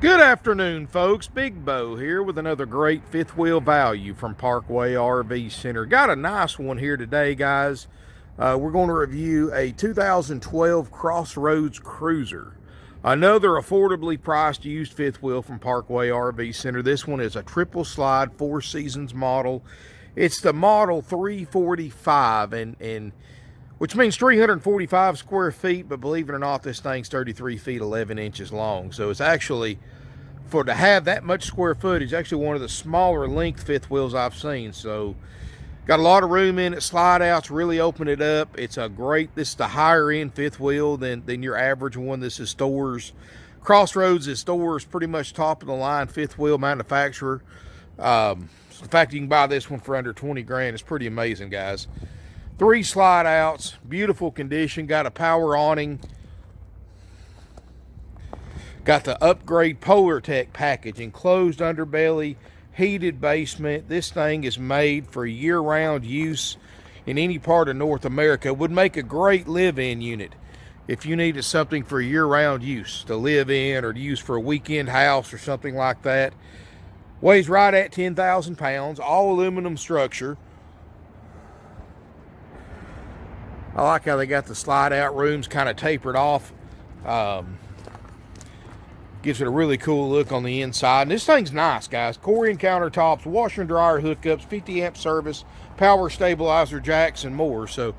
Good afternoon, folks. Big Bo here with another great fifth wheel value from Parkway RV Center. Got a nice one here today, guys. We're going to review a 2012 Crossroads Cruiser. Another affordably priced used fifth wheel from Parkway RV Center. This one is a triple slide, Four Seasons model. It's the model 345, and which means 345 square feet, but believe it or not, this thing's 33 feet 11 inches long. So it's actually, to have that much square footage, actually one of the smaller length fifth wheels I've seen. So got a lot of room in it, slide outs, really open it up. It's a great, this is the higher end fifth wheel than your average one. This is Thor's. Crossroads is Thor's pretty much top of the line fifth wheel manufacturer. So the fact you can buy this one for under 20 grand is pretty amazing, guys. 3 slide outs, beautiful condition, got a power awning, got the upgrade Polar Tech package, enclosed underbelly, heated basement. This thing is made for year-round use in any part of North America. Would make a great live-in unit if you needed something for year-round use to live in or to use for a weekend house or something like that. Weighs right at 10,000 pounds, all aluminum structure. I like how they got the slide out rooms kind of tapered off. Gives it a really cool look on the inside. And this thing's nice, guys. Corian countertops, washer and dryer hookups, 50 amp service, power stabilizer jacks, and more. So,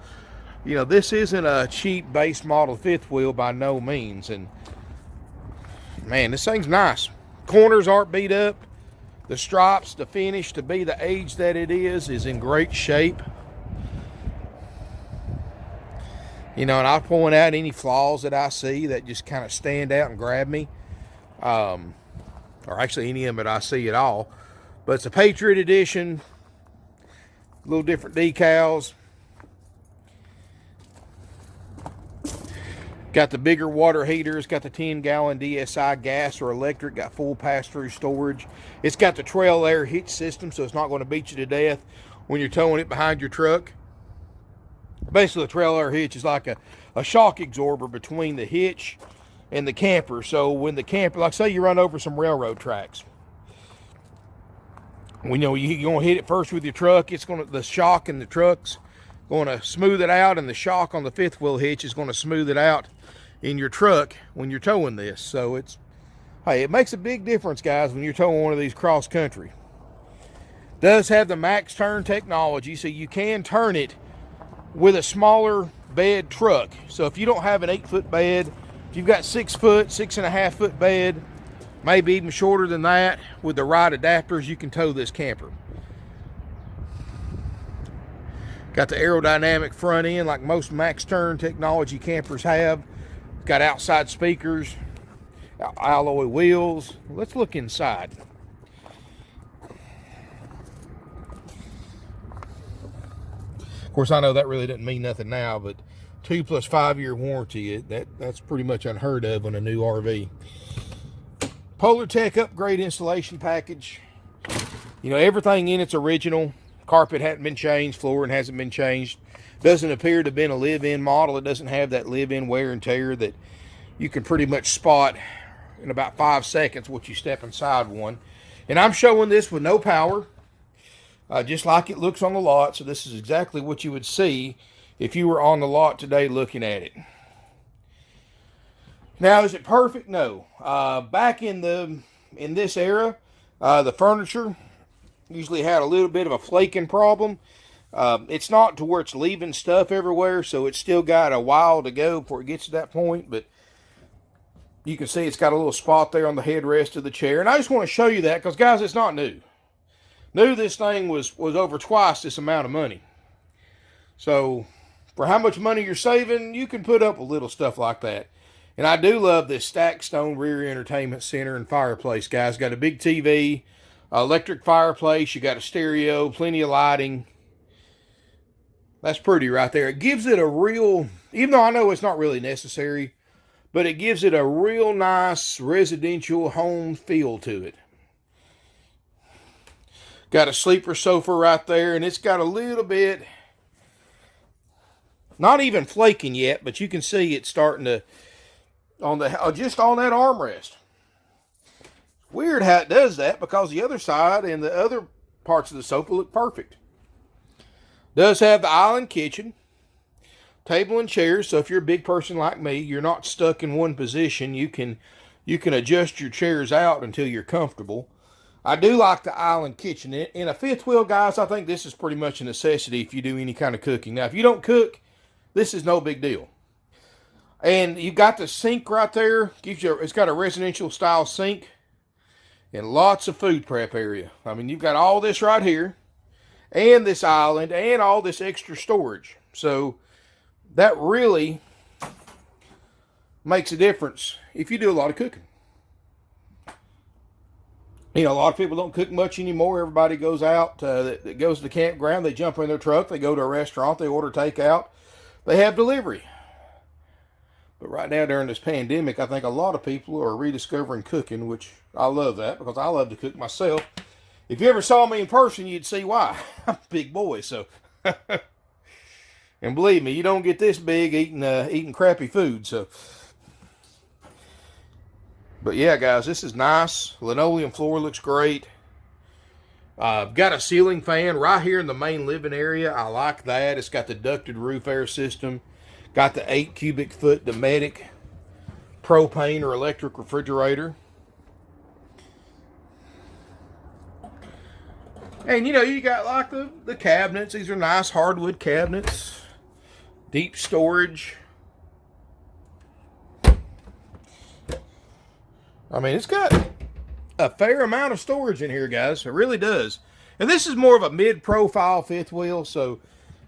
you know, this isn't a cheap base model fifth wheel by no means. And man, this thing's nice. Corners aren't beat up. The stripes, the finish, to be the age that it is in great shape. You know, and I'll point out any flaws that I see that just kind of stand out and grab me. Or actually any of them that I see at all. But it's a Patriot Edition. A little different decals. Got the bigger water heaters. Got the 10-gallon DSI gas or electric. Got full pass-through storage. It's got the trail air hitch system, so it's not going to beat you to death when you're towing it behind your truck. Basically, the trail air hitch is like a shock absorber between the hitch and the camper. So when the camper, like say you run over some railroad tracks, you know, you're going to hit it first with your truck. It's going to, the shock in the truck's going to smooth it out, and the shock on the fifth wheel hitch is going to smooth it out in your truck when you're towing this. So it's, hey, it makes a big difference, guys, when you're towing one of these cross country. Does have the max turn technology, so you can turn it with a smaller bed truck. So if you don't have an 8-foot bed, if you've got 6 foot, 6.5 foot bed, maybe even shorter than that, with the right adapters, you can tow this camper. Got the aerodynamic front end like most max turn technology campers have. Got outside speakers, alloy wheels. Let's look inside. Of course, I know that really doesn't mean nothing now, but 2 plus 5 year warranty, that's pretty much unheard of on a new RV. Polar Tech upgrade installation package. You know, everything in it's original. Carpet hadn't been changed, flooring hasn't been changed. Doesn't appear to have been a live-in model. It doesn't have that live-in wear and tear that you can pretty much spot in about 5 seconds once you step inside one. And I'm showing this with no power. Just like it looks on the lot. So this is exactly what you would see if you were on the lot today looking at it. Now, is it perfect? No. Back in this era, the furniture usually had a little bit of a flaking problem. It's not to where it's leaving stuff everywhere, so it's still got a while to go before it gets to that point. But you can see it's got a little spot there on the headrest of the chair. And I just want to show you that because, guys, it's not new. Knew this thing was over twice this amount of money. So for how much money you're saving, you can put up with little stuff like that. And I do love this stacked stone rear entertainment center and fireplace, guys. Got a big TV, electric fireplace. You got a stereo, plenty of lighting. That's pretty right there. It gives it a real, even though I know it's not really necessary, but it gives it a real nice residential home feel to it. Got a sleeper sofa right there, and it's got a little bit, not even flaking yet, but you can see it's starting to, on the just on that armrest. Weird how it does that, because the other side and the other parts of the sofa look perfect. Does have the island kitchen, table and chairs, so if you're a big person like me, you're not stuck in one position. You can adjust your chairs out until you're comfortable. I do like the island kitchen. In a fifth wheel, guys, I think this is pretty much a necessity if you do any kind of cooking. Now, if you don't cook, this is no big deal. And you've got the sink right there. It's got a residential style sink and lots of food prep area. I mean, you've got all this right here and this island and all this extra storage. So that really makes a difference if you do a lot of cooking. You know, a lot of people don't cook much anymore. Everybody goes out, that goes to the campground. They jump in their truck. They go to a restaurant. They order takeout. They have delivery. But right now, during this pandemic, I think a lot of people are rediscovering cooking, which I love that, because I love to cook myself. If you ever saw me in person, you'd see why. I'm a big boy, so. And believe me, you don't get this big eating crappy food, so. But yeah, guys, this is nice. Linoleum floor looks great. Got a ceiling fan right here in the main living area. I like that. It's got the ducted roof air system. Got the 8 cubic foot Dometic propane or electric refrigerator. And you know, you got like the cabinets. These are nice hardwood cabinets. Deep storage. I mean, it's got a fair amount of storage in here, guys. It really does. And this is more of a mid-profile fifth wheel, so,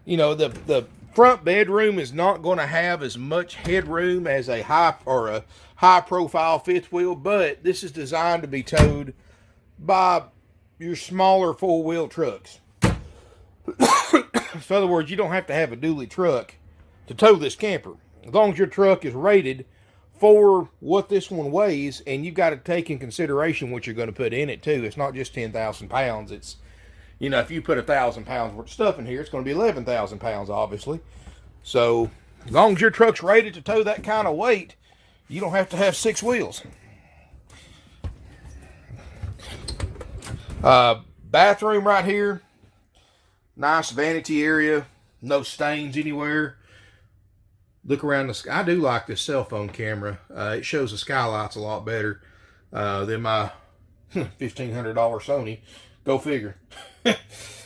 you know, the front bedroom is not going to have as much headroom as a high-profile fifth wheel, but this is designed to be towed by your smaller four-wheel trucks. So, in other words, you don't have to have a dually truck to tow this camper. As long as your truck is rated for what this one weighs, and you've got to take in consideration what you're going to put in it too. It's not just 10,000 pounds. It's, you know, if you put 1,000 pounds worth of stuff in here, it's going to be 11,000 pounds, obviously. So as long as your truck's rated to tow that kind of weight, you don't have to have 6 wheels. Bathroom right here. Nice vanity area. No stains anywhere. Look around the sky. I do like this cell phone camera. It shows the skylights a lot better than my $1,500 Sony. Go figure.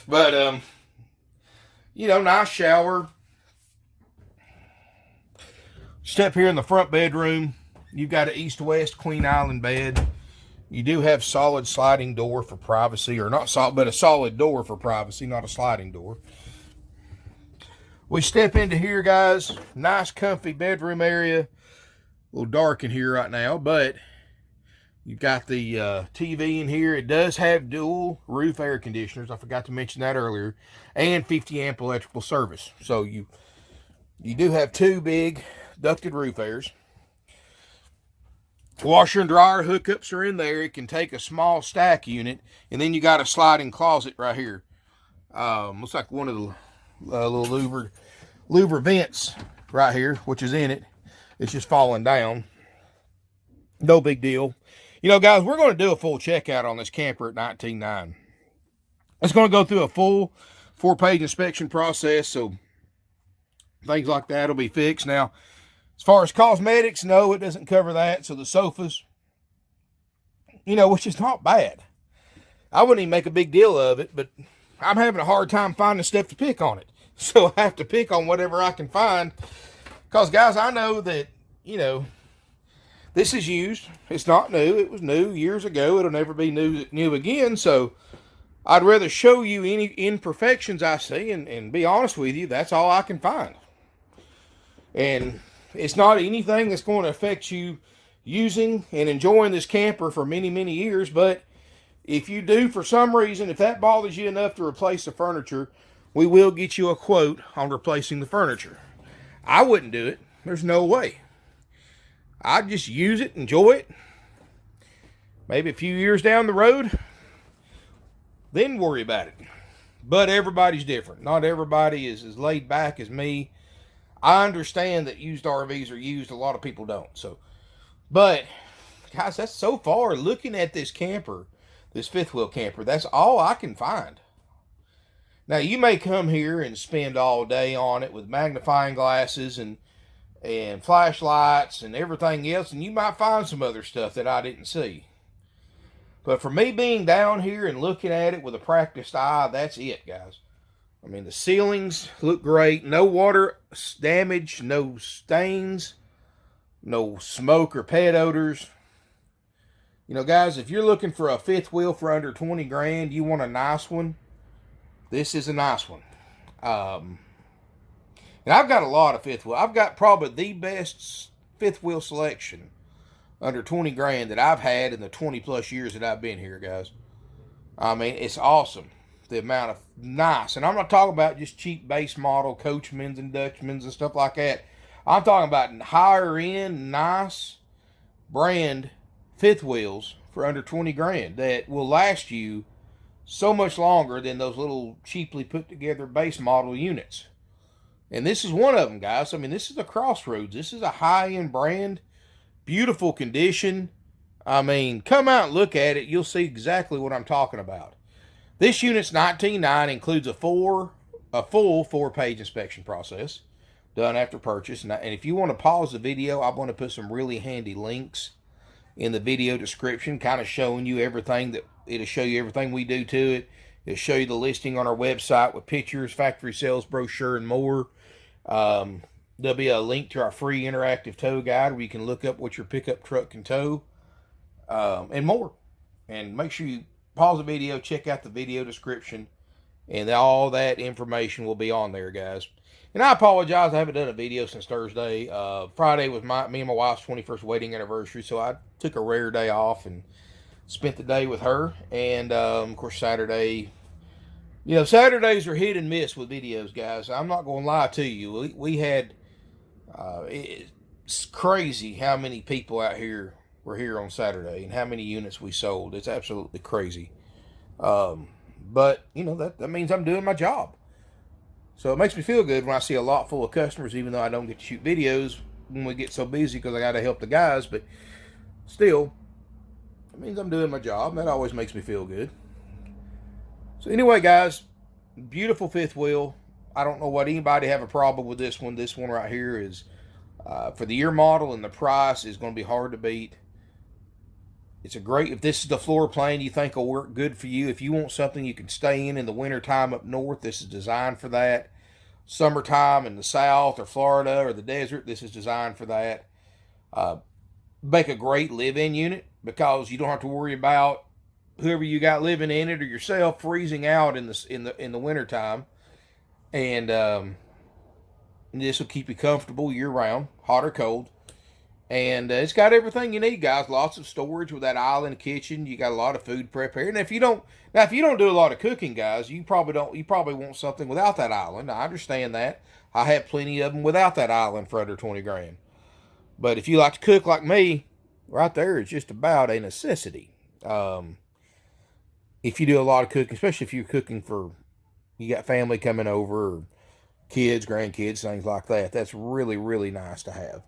But, you know, nice shower. Step here in the front bedroom. You've got an east-west Queen Island bed. You do have solid sliding door for privacy, or not solid, but a solid door for privacy, not a sliding door. We step into here, guys. Nice, comfy bedroom area. A little dark in here right now, but you've got the TV in here. It does have dual roof air conditioners. I forgot to mention that earlier. And 50 amp electrical service. So you do have 2 big ducted roof airs. Washer and dryer hookups are in there. It can take a small stack unit. And then you got a sliding closet right here. Looks like one of the little louver vents right here, which is in it. It's just falling down. No big deal. You know, guys, we're going to do a full checkout on this camper at 19.9. It's going to go through a full 4-page inspection process, so things like that will be fixed. Now, as far as cosmetics, no, it doesn't cover that. So the sofas, you know, which is not bad. I wouldn't even make a big deal of it, but I'm having a hard time finding stuff to pick on it. So I have to pick on whatever I can find. Because, guys, I know that, you know, this is used. It's not new. It was new years ago. It'll never be new again. So I'd rather show you any imperfections I see and be honest with you. That's all I can find. And it's not anything that's going to affect you using and enjoying this camper for many, many years. But if you do, for some reason, if that bothers you enough to replace the furniture, we will get you a quote on replacing the furniture. I wouldn't do it. There's no way. I'd just use it, enjoy it. Maybe a few years down the road, then worry about it. But everybody's different. Not everybody is as laid back as me. I understand that used RVs are used. A lot of people don't. So, but guys, that's so far looking at this camper, this fifth wheel camper, that's all I can find. Now, you may come here and spend all day on it with magnifying glasses and flashlights and everything else, and you might find some other stuff that I didn't see. But for me being down here and looking at it with a practiced eye, that's it, guys. I mean, the ceilings look great. No water damage, no stains, no smoke or pet odors. You know, guys, if you're looking for a fifth wheel for under 20 grand, you want a nice one, this is a nice one. And I've got a lot of fifth wheel. I've got probably the best fifth wheel selection under 20 grand that I've had in the 20 plus years that I've been here, guys. I mean, it's awesome. The amount of nice, and I'm not talking about just cheap base model Coachmans and Dutchmans and stuff like that. I'm talking about higher end, nice brand fifth wheels for under 20 grand that will last you so much longer than those little cheaply put together base model units. And this is one of them, guys. I mean, this is a Crossroads. This is a high-end brand, beautiful condition. I mean, come out and look at it. You'll see exactly what I'm talking about. This unit's $19,900, includes a full 4-page inspection process done after purchase. And if you want to pause the video, I want to put some really handy links in the video description, kind of showing you everything that it'll show you everything we do to it. It'll show you the listing on our website with pictures, factory sales brochure, and more. There'll be a link to our free interactive tow guide where you can look up what your pickup truck can tow, and more. And make sure you pause the video, check out the video description, and all that information will be on there, guys. And I apologize, I haven't done a video since Thursday. Friday was me and my wife's 21st wedding anniversary, so I took a rare day off and spent the day with her. And, of course, Saturday, you know, Saturdays are hit and miss with videos, guys. I'm not going to lie to you. We had, it's crazy how many people out here were here on Saturday and how many units we sold. It's absolutely crazy. But, you know, that means I'm doing my job. So it makes me feel good when I see a lot full of customers, even though I don't get to shoot videos when we get so busy because I got to help the guys. But still, it means I'm doing my job. That always makes me feel good. So anyway, guys, beautiful fifth wheel. I don't know what anybody have a problem with this one. This one right here is, for the year model and the price, is going to be hard to beat. It's a great, if this is the floor plan you think will work good for you, if you want something you can stay in the wintertime up north, this is designed for that. Summertime in the south or Florida or the desert, this is designed for that. Make a great live-in unit because you don't have to worry about whoever you got living in it or yourself freezing out in the wintertime. And this will keep you comfortable year-round, hot or cold. And it's got everything you need, guys. Lots of storage with that island kitchen. You got a lot of food prep here. And if you don't do a lot of cooking, guys, you probably want something without that island. I understand that. I have plenty of them without that island for under 20 grand. But if you like to cook like me, right there is just about a necessity. If you do a lot of cooking, especially if you're cooking for, you got family coming over, or kids, grandkids, things like that, that's really, really nice to have.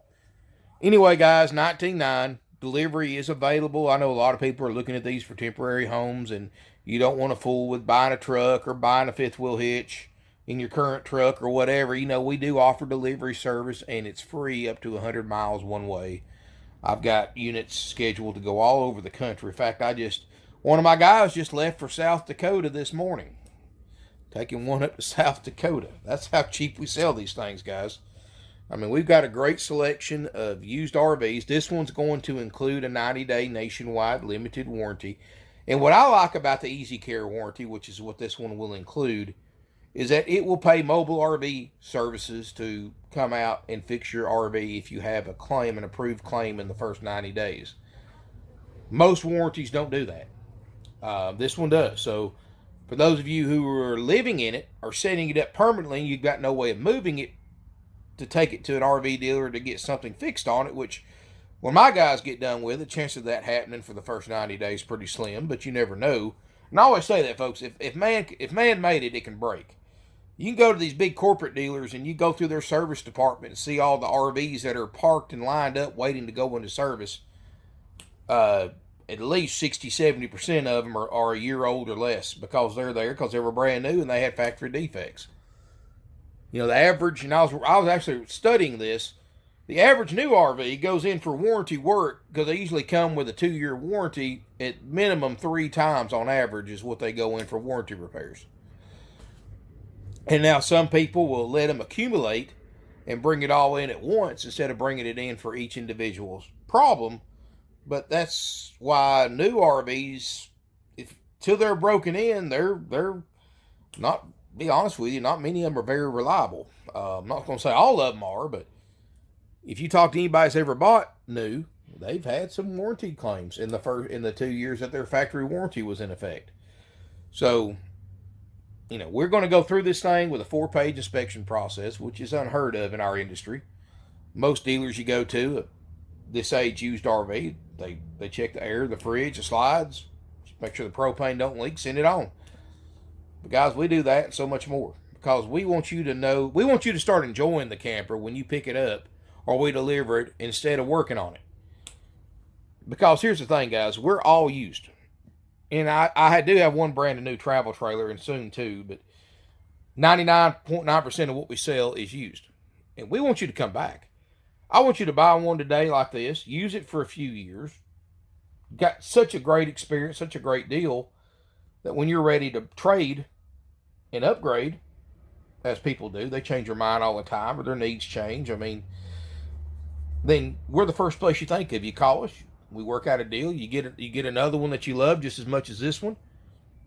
Anyway, guys, $19,900. Delivery is available. I know a lot of people are looking at these for temporary homes, and you don't want to fool with buying a truck or buying a fifth wheel hitch in your current truck or whatever. You know, we do offer delivery service, and it's free up to 100 miles one way. I've got units scheduled to go all over the country. In fact, one of my guys just left for South Dakota this morning. Taking one up to South Dakota. That's how cheap we sell these things, guys. I mean, we've got a great selection of used RVs. This one's going to include a 90-day nationwide limited warranty. And what I like about the Easy Care warranty, which is what this one will include, is that it will pay mobile RV services to come out and fix your RV if you have a claim, an approved claim in the first 90 days. Most warranties don't do that. This one does. So for those of you who are living in it or setting it up permanently, you've got no way of moving it, to take it to an RV dealer to get something fixed on it, which when my guys get done with it, the chance of that happening for the first 90 days is pretty slim, but you never know. And I always say that, folks, if man made it, it can break. You can go to these big corporate dealers and you go through their service department and see all the RVs that are parked and lined up waiting to go into service. at least 60-70% of them are a year old or less, because they're there because they were brand new and they had factory defects. You know, the average, and I was actually studying this, the average new RV goes in for warranty work, because they usually come with a 2-year warranty, at minimum 3 times on average is what they go in for warranty repairs. And now some people will let them accumulate and bring it all in at once instead of bringing it in for each individual's problem. But that's why new RVs, till they're broken in, they're not, be honest with you, not many of them are very reliable. I'm not going to say all of them are, but if you talk to anybody that's ever bought new, they've had some warranty claims in the 2 years that their factory warranty was in effect. So, you know, we're going to go through this thing with a 4-page inspection process, which is unheard of in our industry. Most dealers you go to, this age used RV, they check the air, the fridge, the slides, make sure the propane don't leak, send it on. But guys, we do that and so much more, because we want you to know, we want you to start enjoying the camper when you pick it up or we deliver it, instead of working on it. Because here's the thing, guys, we're all used. And I do have one brand new travel trailer, and soon too, but 99.9% of what we sell is used. And we want you to come back. I want you to buy one today like this, use it for a few years, got such a great experience, such a great deal, that when you're ready to trade and upgrade, as people do, they change their mind all the time, or their needs change. I mean, then we're the first place you think of. You call us, we work out a deal, you get another one that you love just as much as this one.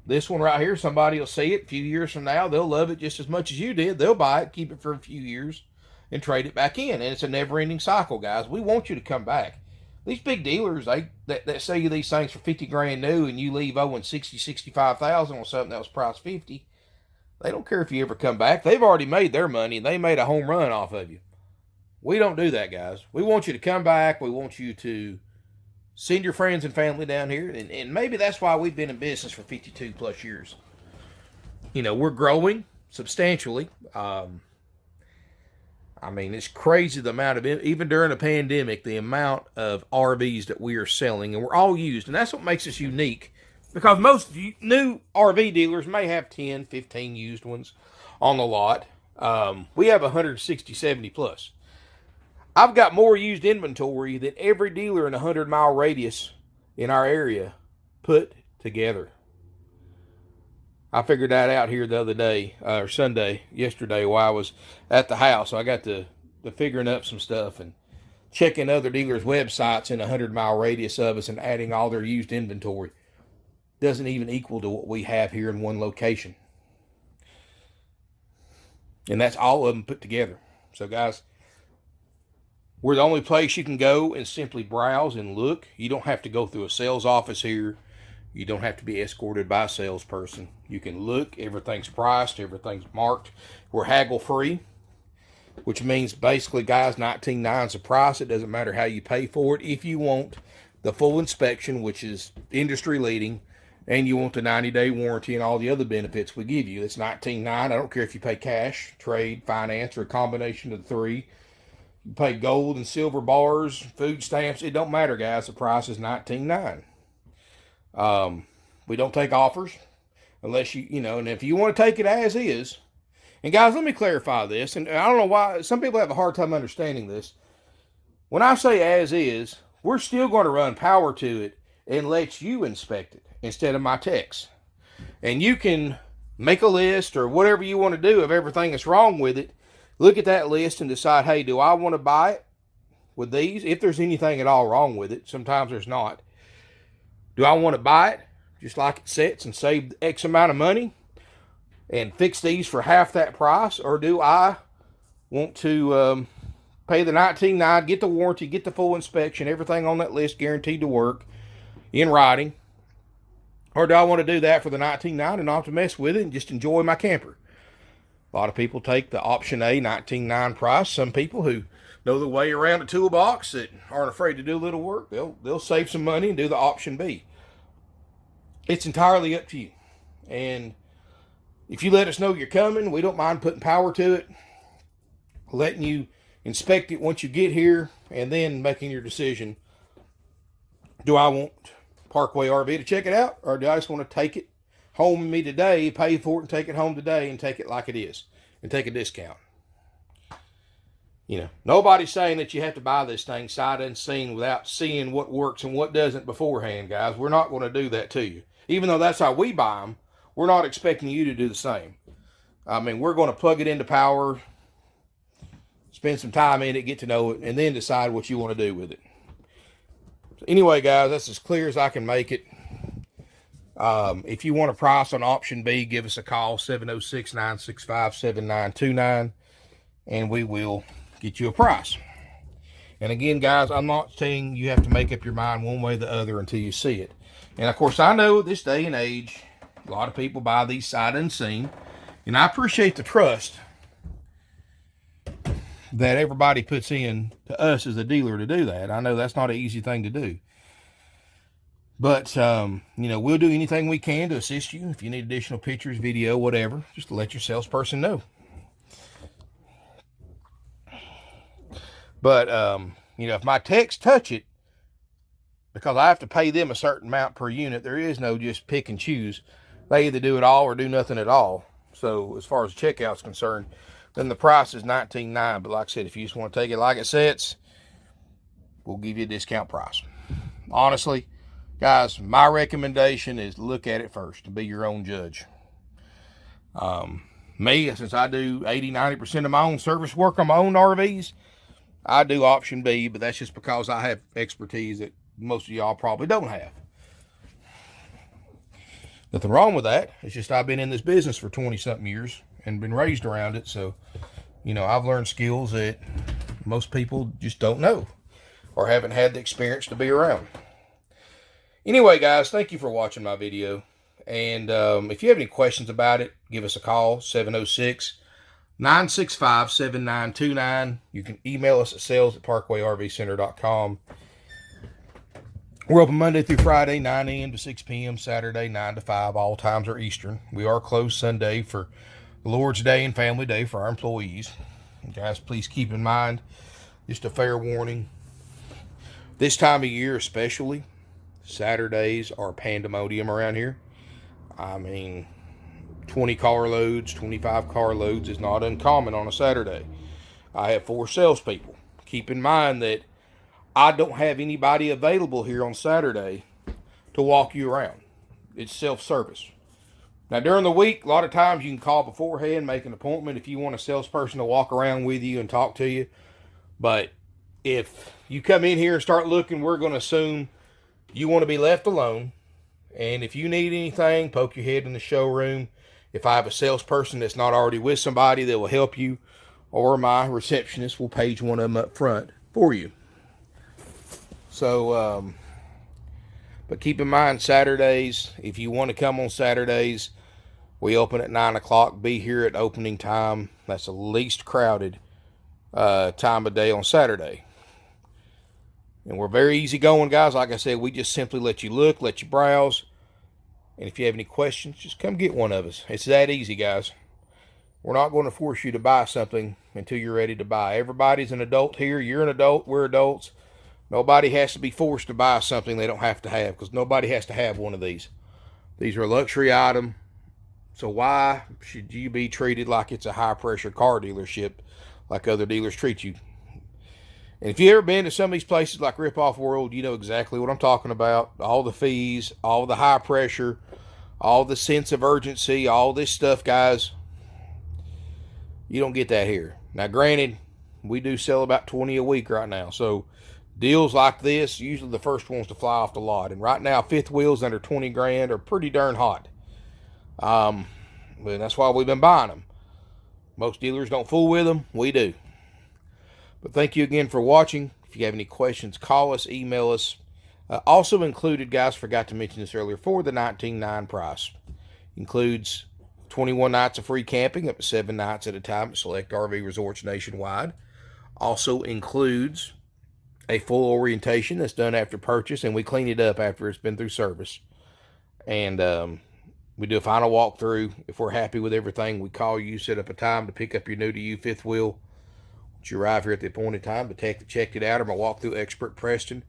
This one right here, somebody will see it a few years from now, they'll love it just as much as you did. They'll buy it, keep it for a few years, and trade it back in. And it's a never-ending cycle, guys. We want you to come back. These big dealers, that sell you these things for 50 grand new, and you leave owing 60, 65,000 on something that was priced 50. They don't care if you ever come back. They've already made their money, and they made a home run off of you. We don't do that, guys. We want you to come back. We want you to send your friends and family down here. And maybe that's why we've been in business for 52 plus years. You know, we're growing substantially. I mean, it's crazy the amount of, even during a pandemic, the amount of RVs that we are selling. And we're all used. And that's what makes us unique. Because most new RV dealers may have 10, 15 used ones on the lot. We have 160, 70 plus. I've got more used inventory than every dealer in a 100-mile radius in our area put together. I figured that out here the other day, or yesterday, while I was at the house. So I got to figuring up some stuff and checking other dealers' websites in a 100-mile radius of us and adding all their used inventory. Doesn't even equal to what we have here in one location. And that's all of them put together. So, guys, we're the only place you can go and simply browse and look. You don't have to go through a sales office here. You don't have to be escorted by a salesperson. You can look. Everything's priced. Everything's marked. We're haggle free, which means basically, guys, $19.9 is the price. It doesn't matter how you pay for it. If you want the full inspection, which is industry leading, and you want the 90-day warranty and all the other benefits we give you, it's $19.9. I don't care if you pay cash, trade, finance, or a combination of the three. You pay gold and silver bars, food stamps. It don't matter, guys. The price is $19.9. We don't take offers unless and if you want to take it as is. And guys, let me clarify this. And I don't know why some people have a hard time understanding this. When I say as is, we're still going to run power to it and let you inspect it instead of my techs. And you can make a list or whatever you want to do of everything that's wrong with it. Look at that list and decide, hey, do I want to buy it with these? If there's anything at all wrong with it, sometimes there's not. Do I want to buy it just like it sits and save X amount of money and fix these for half that price? Or do I want to pay the $19.9, get the warranty, get the full inspection, everything on that list guaranteed to work in writing? Or do I want to do that for the $19.9 and not have to mess with it and just enjoy my camper? A lot of people take the option A $19.9 price. Some people who know the way around a toolbox that aren't afraid to do a little work, they'll save some money and do the option B. It's entirely up to you. And if you let us know you're coming, we don't mind putting power to it, letting you inspect it once you get here, and then making your decision Do I want Parkway RV to check it out, or do I just want to take it home with me today, pay for it and take it home today and take it like it is and take a discount? You know, nobody's saying that you have to buy this thing sight unseen without seeing what works and what doesn't beforehand, guys. We're not going to do that to you. Even though that's how we buy them, we're not expecting you to do the same. I mean, we're going to plug it into power, spend some time in it, get to know it, and then decide what you want to do with it. So anyway, guys, that's as clear as I can make it. If you want a price on option B, give us a call, 706-965-7929, and we will get you a price. And again, guys, I'm not saying you have to make up your mind one way or the other until you see it. And of course, I know this day and age, a lot of people buy these sight unseen, and I appreciate the trust that everybody puts in to us as a dealer to do that. I know that's not an easy thing to do. But, you know, we'll do anything we can to assist you. If you need additional pictures, video, whatever, just to let your salesperson know. But, you know, if my techs touch it, because I have to pay them a certain amount per unit, there is no just pick and choose. They either do it all or do nothing at all. So as far as the checkout's concerned, then the price is $19.9. But like I said, if you just want to take it like it sits, we'll give you a discount price. Honestly, guys, my recommendation is look at it first and be your own judge. Me, since I do 80-90% of my own service work on my own RVs, I do option B, but that's just because I have expertise that most of y'all probably don't have. Nothing wrong with that. It's just I've been in this business for 20-something years and been raised around it. So, you know, I've learned skills that most people just don't know or haven't had the experience to be around. Anyway, guys, thank you for watching my video. And if you have any questions about it, give us a call, 706-965-7929. You can email us at sales@parkwayrvcenter.com. We're open Monday through Friday, 9 a.m. to 6 p.m., Saturday, 9 to 5. All times are Eastern. We are closed Sunday for the Lord's Day and Family Day for our employees. And guys, please keep in mind, just a fair warning, this time of year especially, Saturdays are pandemonium around here. I mean, 20 car loads, 25 car loads is not uncommon on a Saturday. I have 4 salespeople. Keep in mind that I don't have anybody available here on Saturday to walk you around. It's self-service. Now, during the week, a lot of times you can call beforehand, make an appointment if you want a salesperson to walk around with you and talk to you. But if you come in here and start looking, we're going to assume you want to be left alone. And if you need anything, poke your head in the showroom. If I have a salesperson that's not already with somebody that will help you, or my receptionist will page one of them up front for you. So, but keep in mind, Saturdays, if you want to come on Saturdays, we open at 9 o'clock. Be here at opening time. That's the least crowded time of day on Saturday. And we're very easygoing, guys. Like I said, we just simply let you look, let you browse. And if you have any questions, just come get one of us. It's that easy, guys. We're not going to force you to buy something until you're ready to buy. Everybody's an adult here. You're an adult. We're adults. Nobody has to be forced to buy something they don't have to have, because nobody has to have one of these. These are a luxury item. So why should you be treated like it's a high-pressure car dealership like other dealers treat you? And if you've ever been to some of these places like Rip Off World, you know exactly what I'm talking about. All the fees, all the high pressure, all the sense of urgency, all this stuff, guys. You don't get that here. Now, granted, we do sell about 20 a week right now. So deals like this, usually the first ones to fly off the lot. And right now, fifth wheels under 20 grand are pretty darn hot. And that's why we've been buying them. Most dealers don't fool with them. We do. But thank you again for watching. If you have any questions, call us, email us. Also included, guys, forgot to mention this earlier, for the $19.9 price. Includes 21 nights of free camping, up to 7 nights at a time at select RV resorts nationwide. Also includes a full orientation that's done after purchase, and we clean it up after it's been through service. And we do a final walkthrough. If we're happy with everything, we call you, set up a time to pick up your new-to-you fifth wheel. Once you arrive here at the appointed time, the tech that checked it out, or my walkthrough expert, Preston,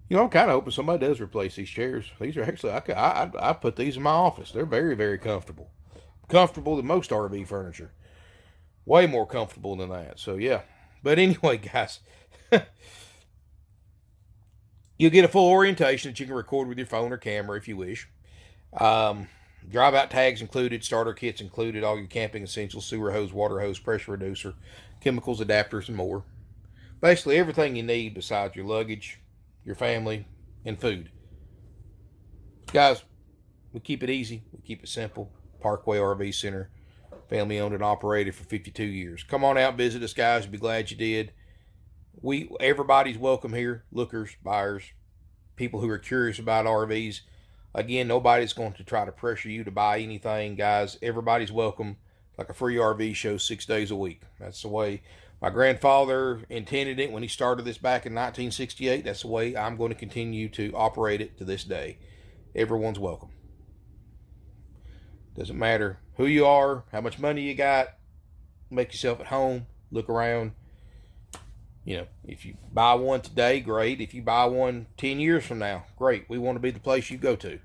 You know, I'm kind of hoping somebody does replace these chairs. These are actually, I put these in my office. They're very, very comfortable. Comfortable than most RV furniture. Way more comfortable than that. So, yeah. But anyway, guys, you'll get a full orientation that you can record with your phone or camera if you wish. Drive out tags included, starter kits included, all your camping essentials, sewer hose, water hose, pressure reducer, chemicals, adapters, and more. Basically everything you need besides your luggage, your family, and food. Guys, we keep it easy, we keep it simple. Parkway RV Center, family owned and operated for 52 years. Come on out, visit us, guys. You'll be glad you did. Everybody's welcome here. Lookers, buyers, people who are curious about RVs. Again, nobody's going to try to pressure you to buy anything, guys. Everybody's welcome, like a free RV show 6 days a week. That's the way my grandfather intended it when he started this back in 1968. That's the way I'm going to continue to operate it to this day. Everyone's welcome. Doesn't matter who you are, how much money you got. Make yourself at home. Look around. You know, if you buy one today, great. If you buy one 10 years from now, great. We want to be the place you go to.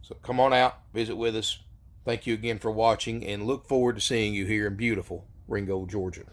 So come on out, visit with us. Thank you again for watching, and look forward to seeing you here in beautiful Ringgold, Georgia.